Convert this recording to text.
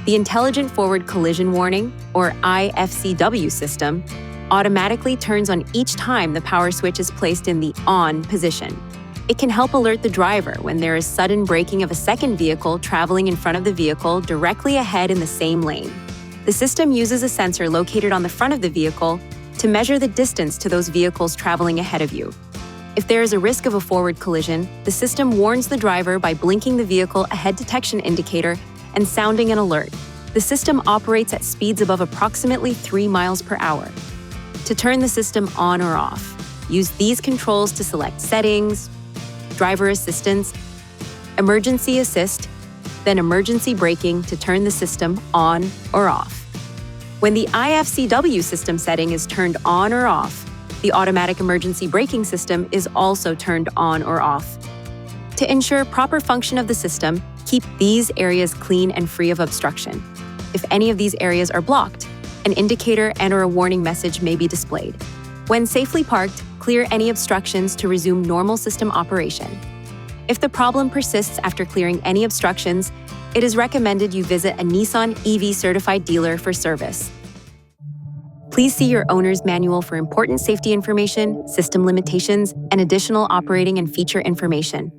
The Intelligent Forward Collision Warning, or I-FCW system, automatically turns on each time the power switch is placed in the on position. It can help alert the driver when there is sudden braking of a second vehicle traveling in front of the vehicle directly ahead in the same lane. The system uses a sensor located on the front of the vehicle to measure the distance to those vehicles traveling ahead of you. If there is a risk of a forward collision, the system warns the driver by blinking the vehicle ahead detection indicator and sounding an alert. The system operates at speeds above approximately 3 miles per hour. To turn the system on or off, use these controls to select Settings, Driver Assistance, Emergency Assist, then Emergency Braking to turn the system on or off. When the I-FCW system setting is turned on or off, the automatic emergency braking system is also turned on or off. To ensure proper function of the system, keep these areas clean and free of obstruction. If any of these areas are blocked, an indicator and/or a warning message may be displayed. When safely parked, clear any obstructions to resume normal system operation. If the problem persists after clearing any obstructions, it is recommended you visit a Nissan EV certified dealer for service. Please see your owner's manual for important safety information, system limitations, and additional operating and feature information.